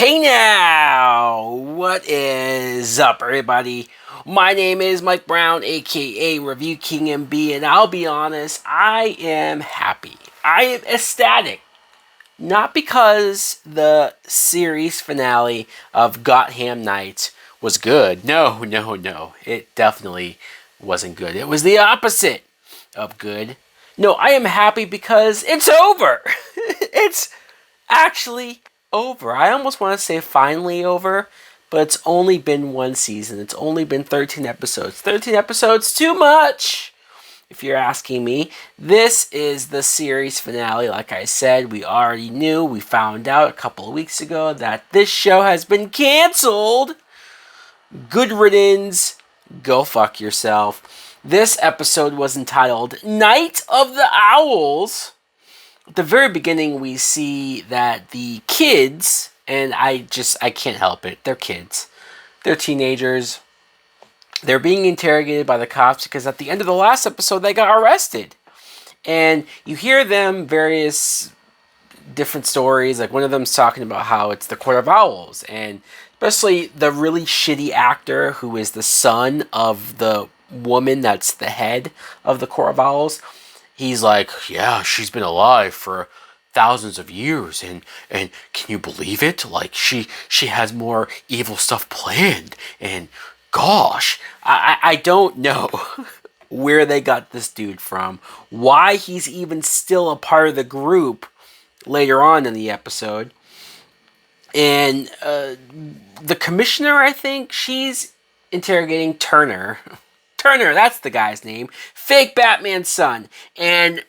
Hey now! What is up, everybody? My name is Mike Brown, aka Review King MB, and I'll be honest, I am happy. I am ecstatic. Not because the series finale of Gotham Knights was good. No. It definitely wasn't good. It was the opposite of good. No, I am happy because it's over. It's actually over. I almost want to say finally over, but it's only been one season. It's only been 13 episodes. 13 episodes, too much! If you're asking me, this is the series finale. Like I said, we already knew, we found out a couple of weeks ago that this show has been canceled. Good riddance. Go fuck yourself. This episode was entitled Night of the Owls. At the very beginning, we see that the kids, and I can't help it, they're kids. They're teenagers. They're being interrogated by the cops because at the end of the last episode, they got arrested. And you hear them various different stories. Like one of them's talking about how it's the Court of Owls. And especially the really shitty actor who is the son of the woman that's the head of the Court of Owls. He's like, yeah, she's been alive for thousands of years, and can you believe it? Like she has more evil stuff planned, and gosh, I don't know where they got this dude from, why he's even still a part of the group later on in the episode. And the commissioner, I think, she's interrogating Turner. Turner, that's the guy's name. Fake Batman's son. And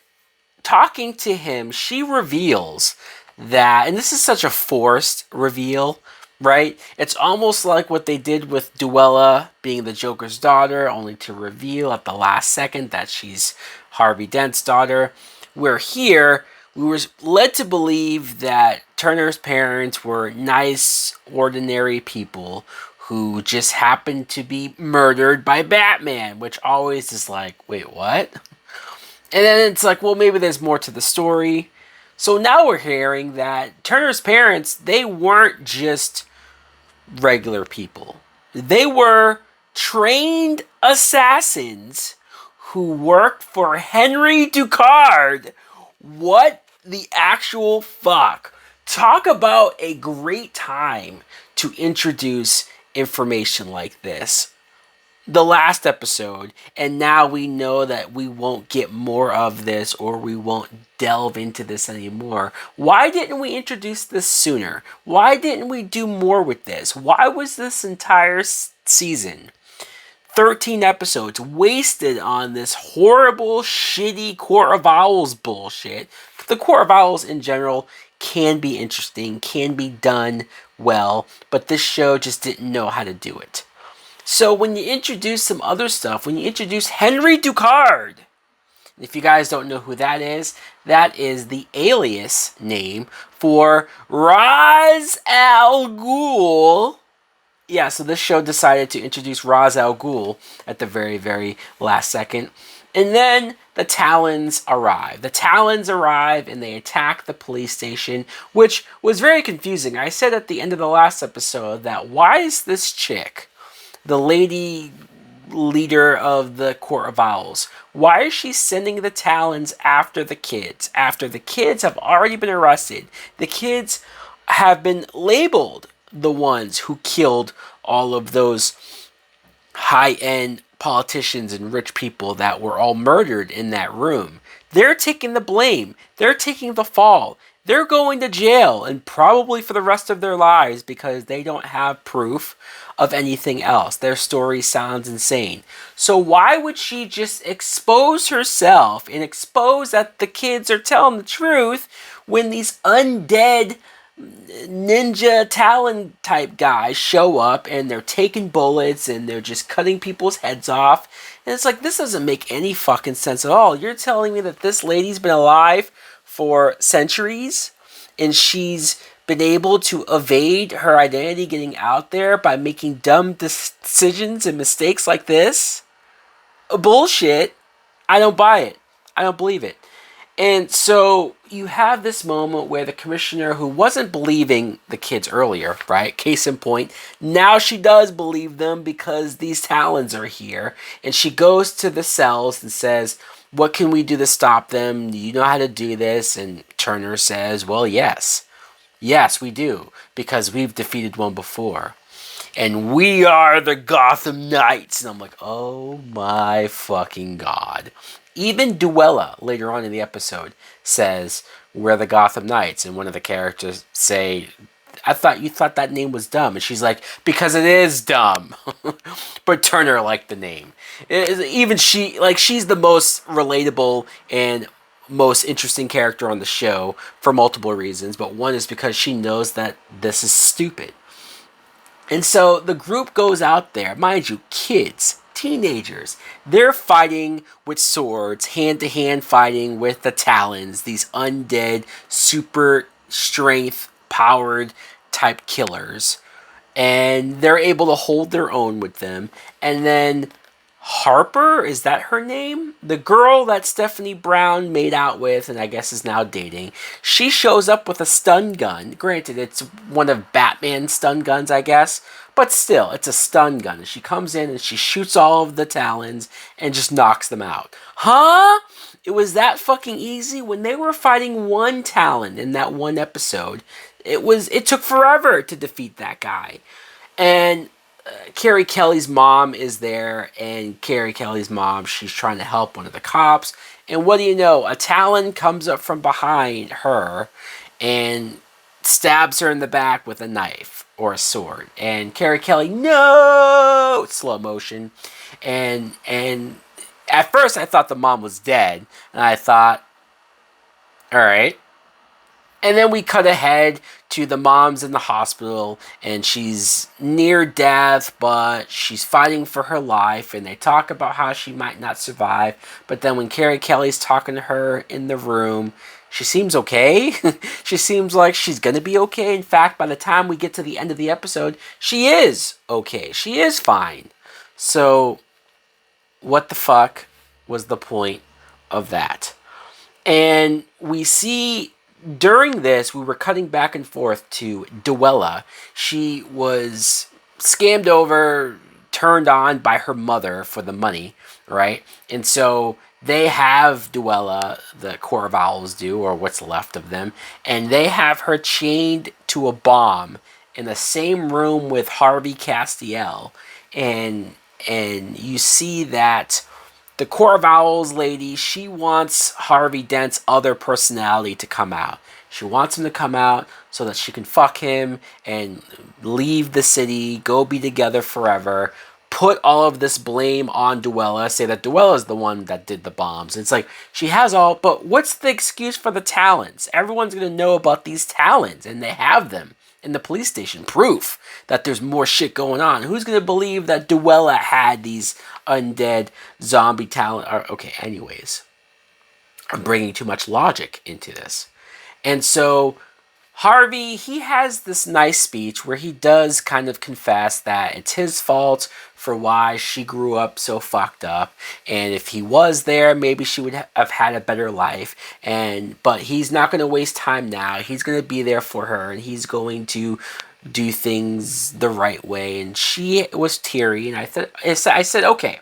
talking to him, she reveals that, and this is such a forced reveal, right? It's almost like what they did with Duella being the Joker's daughter, only to reveal at the last second that she's Harvey Dent's daughter. Where here, we were led to believe that Turner's parents were nice, ordinary people who just happened to be murdered by Batman, which always is like, wait, what? And then it's like, well, maybe there's more to the story. So now we're hearing that Turner's parents, they weren't just regular people. They were trained assassins who worked for Henry Ducard. What the actual fuck? Talk about a great time to introduce information like this. The last episode, and now we know that we won't get more of this, or we won't delve into this anymore. Why didn't we introduce this sooner? Why didn't we do more with this? Why was this entire season, 13 episodes, wasted on this horrible, shitty Court of Owls bullshit? The Court of Owls in general can be interesting, can be done well, but this show just didn't know how to do it. So when you introduce some other stuff, when you introduce Henry Ducard, if you guys don't know who that is the alias name for Ras al Ghul. Yeah, so this show decided to introduce Ras al Ghul at the very, very last second. And then the Talons arrive. The Talons arrive and they attack the police station, which was very confusing. I said at the end of the last episode that why is this chick, the lady leader of the Court of Owls, why is she sending the Talons after the kids? After the kids have already been arrested. The kids have been labeled the ones who killed all of those high-end politicians and rich people that were all murdered in that room. They're taking the blame. They're taking the fall. They're going to jail, and probably for the rest of their lives, because they don't have proof of anything else. Their story sounds insane. So why would she just expose herself and expose that the kids are telling the truth when these undead ninja Talon type guys show up and they're taking bullets and they're just cutting people's heads off? And it's like, this doesn't make any fucking sense at all. You're telling me that this lady's been alive for centuries and she's been able to evade her identity getting out there by making dumb decisions and mistakes like this? Bullshit. I don't buy it. I don't believe it. And so you have this moment where the commissioner, who wasn't believing the kids earlier, right? Case in point, now she does believe them because these Talons are here. And she goes to the cells and says, "What can we do to stop them? Do you know how to do this?" And Turner says, "Well, yes. Yes, we do. Because we've defeated one before. And we are the Gotham Knights." And I'm like, oh my fucking god. Even Duella, later on in the episode, says, "We're the Gotham Knights." And one of the characters say, "I thought you thought that name was dumb." And she's like, "Because it is dumb." But Turner liked the name. Even she, like, she's the most relatable and most interesting character on the show for multiple reasons. But one is because she knows that this is stupid. And so the group goes out there, mind you, kids, teenagers. They're fighting with swords, hand-to-hand fighting with the Talons, these undead, super strength powered type killers. And they're able to hold their own with them. And then Harper, is that her name? The girl that Stephanie Brown made out with and I guess is now dating. She shows up with a stun gun. Granted, it's one of Batman's stun guns, I guess. But still, it's a stun gun. And she comes in and she shoots all of the Talons and just knocks them out. Huh? It was that fucking easy? When they were fighting one Talon in that one episode, it took forever to defeat that guy. And Carrie Kelly's mom is there, and Carrie Kelly's mom, she's trying to help one of the cops. And what do you know? A Talon comes up from behind her and stabs her in the back with a knife or a sword. And Carrie Kelly, no! Slow motion. And at first I thought the mom was dead. And I thought, alright. And then we cut ahead to the mom's in the hospital, and she's near death, but she's fighting for her life, and they talk about how she might not survive. But then when Carrie Kelly's talking to her in the room, she seems okay. She seems like she's going to be okay. In fact, by the time we get to the end of the episode, she is okay. She is fine. So, what the fuck was the point of that? And we see during this, we were cutting back and forth to Duella. She was scammed over, turned on by her mother for the money, right? And so they have Duella, the core vowels do, or what's left of them, and they have her chained to a bomb in the same room with Harvey Castiel. And you see that the core vowels lady, she wants Harvey Dent's other personality to come out. She wants him to come out so that she can fuck him and leave the city, go be together forever, put all of this blame on Duella, say that Duella is the one that did the bombs. It's like, she has all, but what's the excuse for the Talons? Everyone's going to know about these Talons, and they have them in the police station. Proof that there's more shit going on. Who's going to believe that Duella had these undead zombie Talon? Okay, anyways. I'm bringing too much logic into this. And so Harvey, he has this nice speech where he does kind of confess that it's his fault for why she grew up so fucked up, and if he was there, maybe she would have had a better life. But he's not going to waste time now. He's going to be there for her, and he's going to do things the right way. And she was teary, and I said, okay,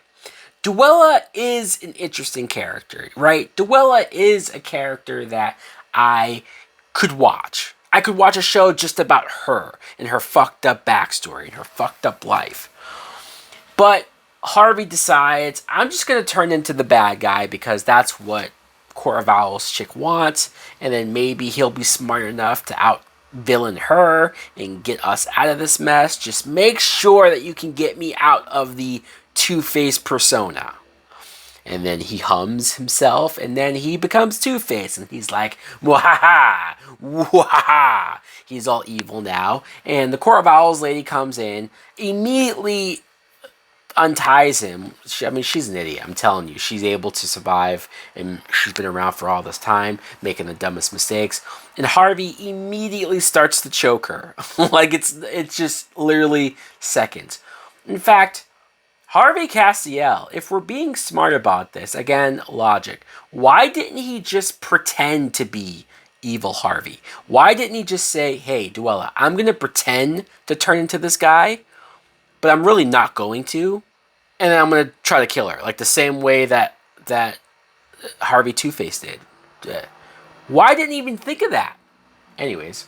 Duella is an interesting character, right? Duella is a character that I could watch. I could watch a show just about her and her fucked up backstory and her fucked up life. But Harvey decides, I'm just going to turn into the bad guy because that's what Corval's chick wants. And then maybe he'll be smart enough to out-villain her and get us out of this mess. Just make sure that you can get me out of the Two-Face persona. And then he hums himself, and then he becomes Two-Face, and he's like, wahaha, wahaha. He's all evil now. And the Corval's lady comes in, immediately unties him. She's an idiot, I'm telling you. She's able to survive, and she's been around for all this time, making the dumbest mistakes. And Harvey immediately starts to choke her. Like, it's just literally seconds. In fact, Harvey Castiel, if we're being smart about this, again, logic, why didn't he just pretend to be evil Harvey? Why didn't he just say, hey, Duella, I'm going to pretend to turn into this guy, but I'm really not going to, and then I'm going to try to kill her, like the same way that Harvey TwoFace did. Why didn't he even think of that? Anyways,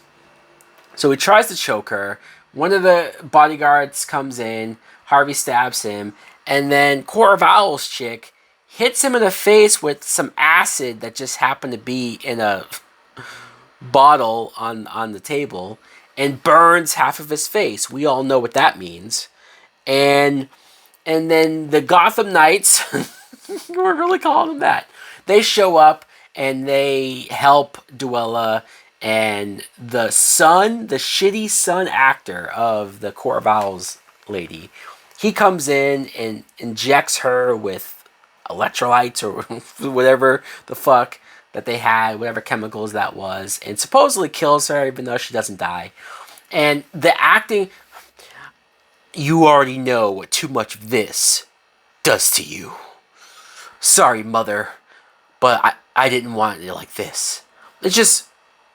so he tries to choke her. One of the bodyguards comes in. Harvey stabs him. And then Court of Owls chick hits him in the face with some acid that just happened to be in a bottle on the table and burns half of his face. We all know what that means. And then the Gotham Knights, we're really calling them that, they show up and they help Duella, and the shitty son actor of the Court of Owls lady, he comes in and injects her with electrolytes or whatever the fuck that they had, whatever chemicals that was, and supposedly kills her even though she doesn't die. And the acting, you already know what too much of this does to you. Sorry, mother, but I didn't want it like this. It's just,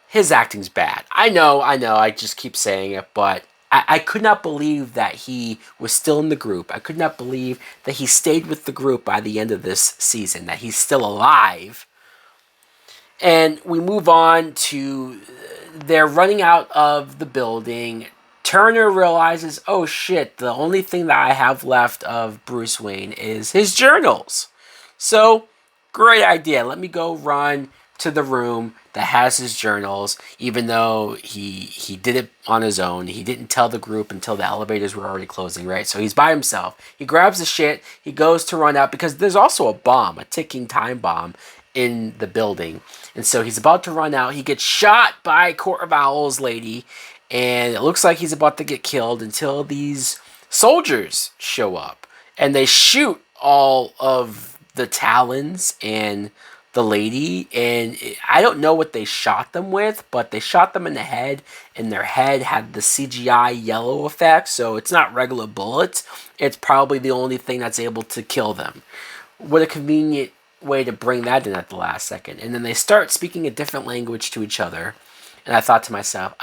his acting's bad. I know, I just keep saying it, but I could not believe that he was still in the group. I could not believe that he stayed with the group by the end of this season, that he's still alive. And we move on to, they're running out of the building. Turner realizes, oh shit, the only thing that I have left of Bruce Wayne is his journals. So, great idea. Let me go run to the room that has his journals, even though he did it on his own. He didn't tell the group until the elevators were already closing, right? So he's by himself. He grabs the shit. He goes to run out because there's also a bomb, a ticking time bomb in the building. And so he's about to run out. He gets shot by Court of Owls lady, and it looks like he's about to get killed until these soldiers show up. And they shoot all of the Talons and the lady, and I don't know what they shot them with, but they shot them in the head, and their head had the CGI yellow effect, so it's not regular bullets. It's probably the only thing that's able to kill them. What a convenient way to bring that in at the last second. And then they start speaking a different language to each other, and I thought to myself,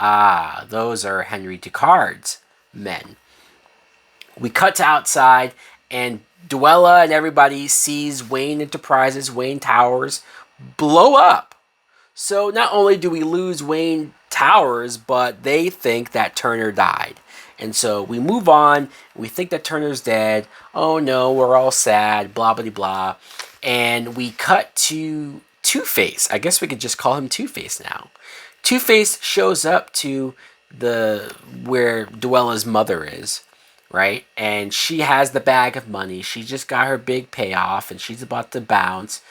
those are Henry Ducard's men. We cut to outside, and Duella and everybody sees Wayne Enterprises, Wayne Towers, blow up. So not only do we lose Wayne Towers, but they think that Turner died. And so we move on. We think that Turner's dead. Oh no, we're all sad, blah, blah, blah. And we cut to TwoFace. I guess we could just call him TwoFace now. TwoFace shows up to where Duella's mother is. Right? And she has the bag of money. She just got her big payoff and she's about to bounce.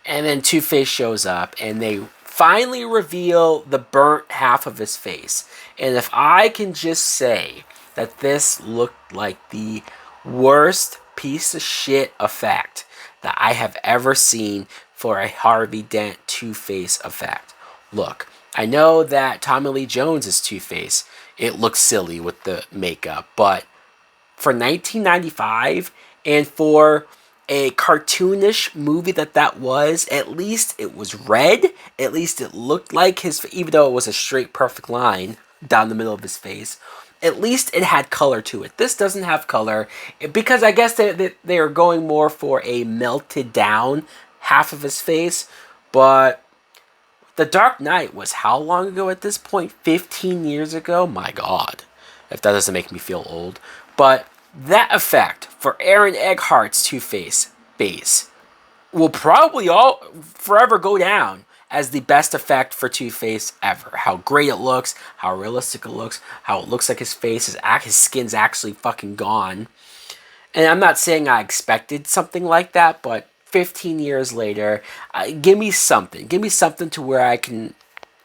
And then TwoFace shows up and they finally reveal the burnt half of his face. And if I can just say that this looked like the worst piece of shit effect that I have ever seen for a Harvey Dent TwoFace effect. Look, I know that Tommy Lee Jones is TwoFace. It looks silly with the makeup, but for 1995 and for a cartoonish movie that was, at least it was red. At least it looked like his, even though it was a straight perfect line down the middle of his face, at least it had color to it. This doesn't have color because I guess they are going more for a melted down half of his face. But The Dark Knight was how long ago at this point? 15 years ago? My God, if that doesn't make me feel old. But that effect for Aaron Eckhart's TwoFace base will probably all forever go down as the best effect for TwoFace ever. How great it looks, how realistic it looks, how it looks like his his skin's actually fucking gone. And I'm not saying I expected something like that, but 15 years later, give me something. Give me something to where I can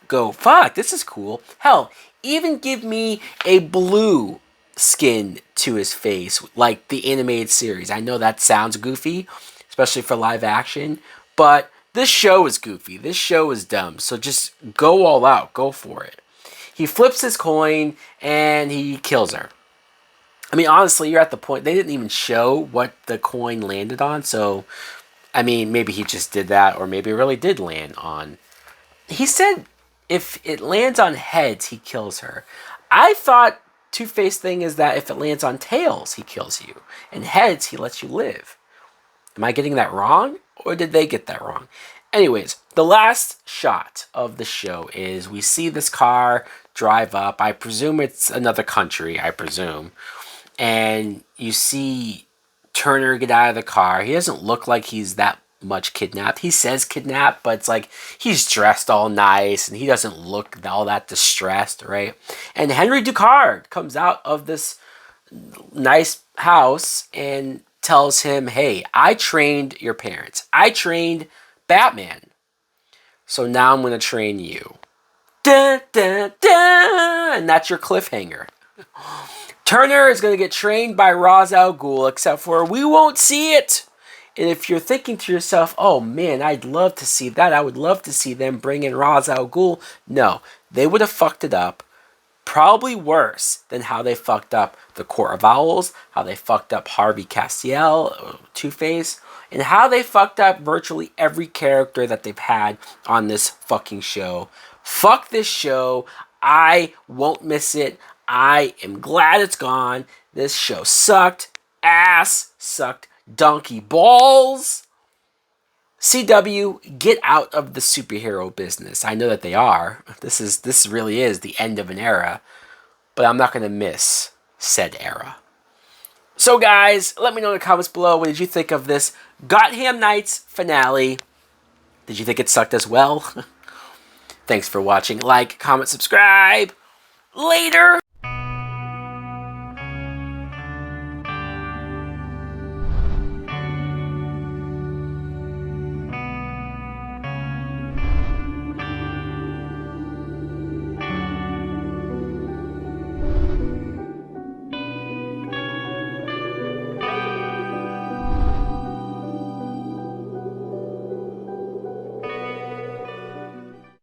go, fuck, this is cool. Hell, even give me a blue skin to his face, like the animated series. I know that sounds goofy, especially for live action, but this show is goofy. This show is dumb. So just go all out. Go for it. He flips his coin and he kills her. I mean, honestly, you're at the point, they didn't even show what the coin landed on, so, I mean, maybe he just did that, or maybe it really did land on. He said if it lands on heads, he kills her. I thought Two-Face thing is that if it lands on tails, he kills you, and heads, he lets you live. Am I getting that wrong? Or did they get that wrong? Anyways, the last shot of the show is we see this car drive up. I presume it's another country, I presume. And you see Turner get out of the car. He doesn't look like he's that much kidnapped. He says kidnapped, but it's like he's dressed all nice and he doesn't look all that distressed, right? And Henry Ducard comes out of this nice house and tells him, hey, I trained your parents. I trained Batman. So now I'm going to train you. Dun, dun, dun, and that's your cliffhanger. Turner is going to get trained by Ras al Ghul, except for we won't see it. And if you're thinking to yourself, oh man, I'd love to see that. I would love to see them bring in Ras al Ghul. No, they would have fucked it up. Probably worse than how they fucked up the Court of Owls, how they fucked up Harvey Castiel, Two-Face, and how they fucked up virtually every character that they've had on this fucking show. Fuck this show. I won't miss it. I am glad it's gone. This show sucked ass, sucked donkey balls. CW, get out of the superhero business. I know that they are. This really is the end of an era, but I'm not going to miss said era. So guys, let me know in the comments below, what did you think of this Gotham Knights finale? Did you think it sucked as well? Thanks for watching. Like, comment, subscribe. Later!